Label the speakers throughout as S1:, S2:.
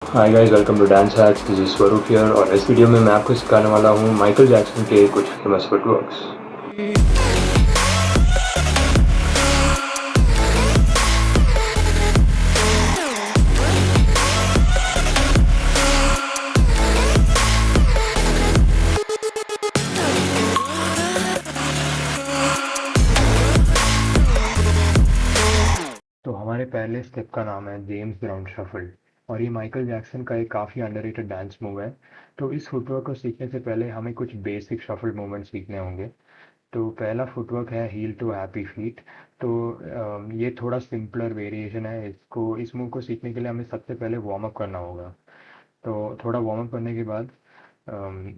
S1: Hi guys, welcome to dance hacks. This is Swaroop here और इस video में मैं आपको सिखाने वाला हूँ माइकल जैक्सन के कुछ फेमस फुटवर्क्स। तो हमारे पहले स्टेप का नाम है जेम्स ब्राउन शफल और ये माइकल जैक्सन का एक काफ़ी अंडररेटेड डांस मूव है। तो इस फुटवर्क को सीखने से पहले हमें कुछ बेसिक शफल मूवमेंट सीखने होंगे। तो पहला फुटवर्क है हील टू हैप्पी फीट। तो ये थोड़ा सिंपलर वेरिएशन है। इस मूव को सीखने के लिए हमें सबसे पहले वार्म अप करना होगा। तो थोड़ा वार्म अप करने के बाद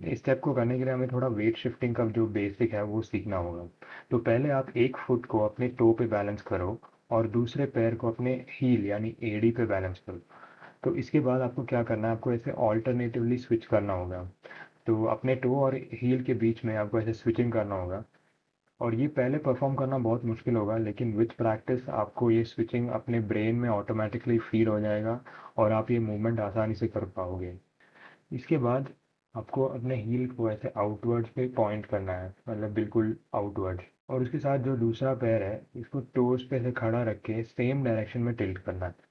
S1: इस स्टेप को करने के लिए हमें थोड़ा वेट शिफ्टिंग का जो बेसिक है वो सीखना होगा। तो पहले आप एक फुट को अपने टो पे बैलेंस करो और दूसरे पैर को अपने हील यानी एडी पे बैलेंस करो। तो इसके बाद आपको क्या करना है, आपको ऐसे ऑल्टरनेटिवली स्विच करना होगा। तो अपने टो और हील के बीच में आपको ऐसे स्विचिंग करना होगा। और ये पहले परफॉर्म करना बहुत मुश्किल होगा, लेकिन विथ प्रैक्टिस आपको ये स्विचिंग अपने ब्रेन में ऑटोमेटिकली फील हो जाएगा और आप ये मूवमेंट आसानी से कर पाओगे। इसके बाद आपको अपने हील को ऐसे आउटवर्ड्स पे पॉइंट करना है, मतलब बिल्कुल आउटवर्ड्स। और उसके साथ जो दूसरा पैर है इसको टोज पे से खड़ा रख के सेम डायरेक्शन में टिल्ट करना है।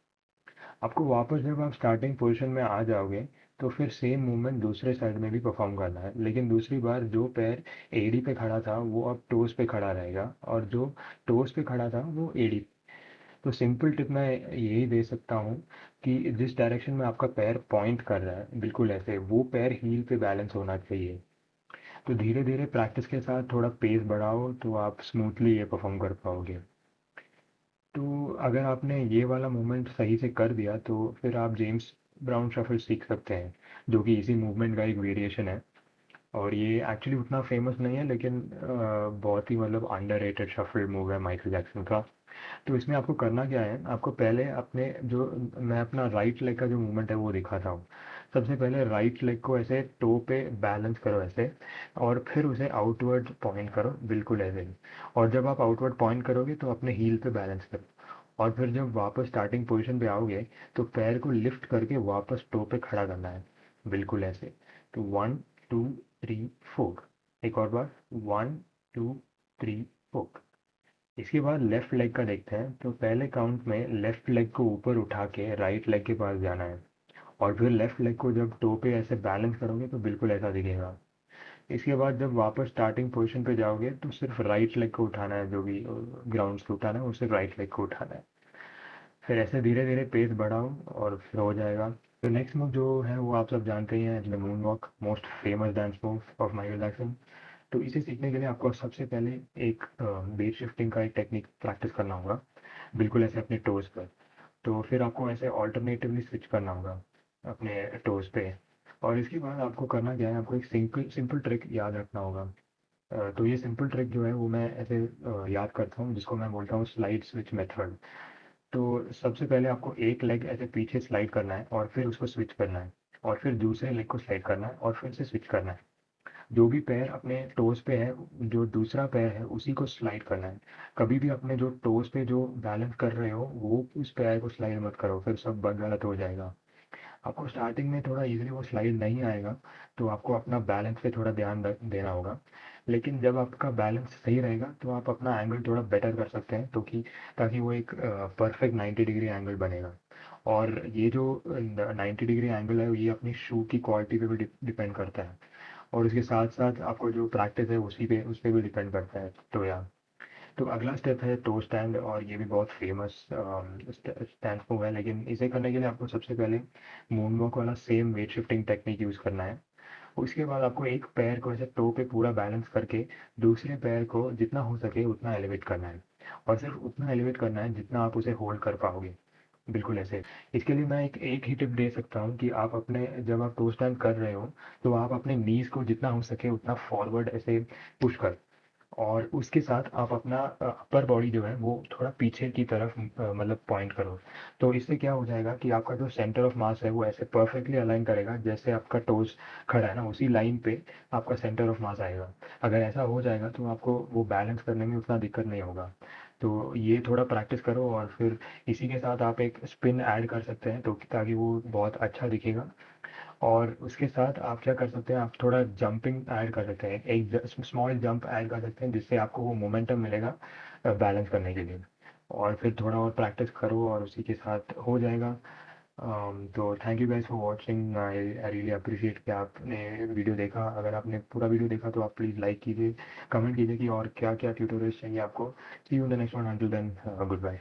S1: आपको वापस जब आप स्टार्टिंग पोजीशन में आ जाओगे तो फिर सेम मूवमेंट दूसरे साइड में भी परफॉर्म करना है, लेकिन दूसरी बार जो पैर एडी पे खड़ा था वो अब टोज पे खड़ा रहेगा और जो टोज पे खड़ा था वो एडी। तो सिंपल टिप मैं यही दे सकता हूँ कि जिस डायरेक्शन में आपका पैर पॉइंट कर रहा है बिल्कुल ऐसे वो पैर हील पे बैलेंस होना चाहिए। तो धीरे धीरे प्रैक्टिस के साथ थोड़ा पेस बढ़ाओ तो आप स्मूथली ये परफॉर्म कर पाओगे। तो अगर आपने ये वाला मूवमेंट सही से कर दिया तो फिर आप जेम्स ब्राउन शफल सीख सकते हैं, जो कि इसी मूवमेंट का एक वेरिएशन है। और ये एक्चुअली उतना फेमस नहीं है, लेकिन बहुत ही मतलब अंडररेटेड शफल मूव है माइकल जैक्सन का। तो इसमें आपको करना क्या है, आपको पहले अपने जो मैं अपना राइट लेग का जो मूवमेंट है वो दिखाता हूँ। सबसे पहले राइट लेग को ऐसे टो पे बैलेंस करो ऐसे, और फिर उसे आउटवर्ड पॉइंट करो बिल्कुल ऐसे ही। और जब आप आउटवर्ड पॉइंट करोगे तो अपने हील पे बैलेंस करो। और फिर जब वापस स्टार्टिंग पोजीशन पे आओगे तो पैर को लिफ्ट करके वापस टो पे खड़ा करना है बिल्कुल ऐसे। तो 1 2 3 4। एक और बार 1 2 3 4। इसके बाद लेफ्ट लेग का देखते हैं। तो पहले काउंट में लेफ्ट लेग को ऊपर उठा के राइट लेग के पास जाना है। और फिर लेफ्ट लेग को जब टो पे ऐसे बैलेंस करोगे तो बिल्कुल ऐसा दिखेगा। इसके बाद जब वापस स्टार्टिंग पोजीशन पे जाओगे तो सिर्फ राइट लेग को उठाना है, जो भी ग्राउंड से उठाना है वो सिर्फ राइट लेग को उठाना है। फिर ऐसे धीरे धीरे पेस बढ़ाओ और फिर हो जाएगा। तो नेक्स्ट मूव जो है वो आप सब जानते ही हैं, the moon walk, most famous dance move of Michael Jackson. तो इसे सीखने के लिए आपको सबसे पहले एक वेट शिफ्टिंग का एक टेक्निक प्रैक्टिस करना होगा, बिल्कुल ऐसे अपने टोज पर। तो फिर आपको ऐसे ऑल्टरनेटिवली स्विच करना होगा अपने टोज पे। और इसके बाद आपको करना क्या है, आपको एक सिंपल सिंपल ट्रिक याद रखना होगा। तो ये सिंपल ट्रिक जो है वो मैं ऐसे याद करता हूँ, जिसको मैं बोलता हूँ स्लाइड स्विच मेथड। तो सबसे पहले आपको एक लेग ऐसे पीछे स्लाइड करना है और फिर उसको स्विच करना है। और फिर दूसरे लेग को स्लाइड करना है और फिर से स्विच करना है। जो भी पैर अपने टोज पे है, जो दूसरा पैर है उसी को स्लाइड करना है। कभी भी अपने जो टोज पे जो बैलेंस कर रहे हो वो उस पैर को स्लाइड मत करो, फिर सब गलत हो जाएगा। आपको स्टार्टिंग में थोड़ा इजीली वो स्लाइड नहीं आएगा, तो आपको अपना बैलेंस पे थोड़ा ध्यान देना होगा। लेकिन जब आपका बैलेंस सही रहेगा तो आप अपना एंगल थोड़ा बेटर कर सकते हैं, तो कि ताकि वो एक परफेक्ट 90 डिग्री एंगल बनेगा। और ये जो 90 डिग्री एंगल है ये अपनी शू की क्वालिटी पे भी डिपेंड करता है। और उसके साथ साथ आपको जो प्रैक्टिस है उस पे भी डिपेंड करता है। तो यार, तो अगला स्टेप है टो स्टैंड, और ये भी बहुत फेमस स्टैंड मूव है। लेकिन इसे करने के लिए आपको सबसे पहले मून वॉक वाला same weight shifting technique use करना है। उसके बाद आपको एक पैर को ऐसे टो पे पूरा बैलेंस करके दूसरे पैर को जितना हो सके उतना एलिवेट करना है। और सिर्फ उतना एलिवेट करना है जितना आप उसे होल्ड कर पाओगे, बिल्कुल ऐसे। इसके लिए मैं एक ही टिप दे सकता हूँ कि आप अपने जब आप टो स्टैंड कर रहे हो तो आप अपने नीज को जितना हो सके उतना फॉरवर्ड ऐसे पुश कर। और उसके साथ आप अपना अपर बॉडी जो है वो थोड़ा पीछे की तरफ मतलब पॉइंट करो। तो इससे क्या हो जाएगा कि आपका जो सेंटर ऑफ मास है वो ऐसे परफेक्टली अलाइन करेगा, जैसे आपका टोज खड़ा है ना उसी लाइन पे आपका सेंटर ऑफ मास आएगा। अगर ऐसा हो जाएगा तो आपको वो बैलेंस करने में उतना दिक्कत नहीं होगा। तो ये थोड़ा प्रैक्टिस करो और फिर इसी के साथ आप एक स्पिन ऐड कर सकते हैं तो ताकि वो बहुत अच्छा दिखेगा। और उसके साथ आप क्या कर सकते हैं, आप थोड़ा जंपिंग ऐड कर सकते हैं, एक स्मॉल जंप ऐड कर सकते हैं जिससे आपको वो मोमेंटम मिलेगा बैलेंस करने के लिए। और फिर थोड़ा और प्रैक्टिस करो और उसी के साथ हो जाएगा। तो thank you guys for watching, I really appreciate कि आपने वीडियो देखा। अगर आपने पूरा वीडियो देखा तो आप प्लीज़ लाइक कीजिए, कमेंट कीजिए कि और क्या क्या ट्यूटोरियल्स चाहिए आपको। See you in the next one, until then good bye.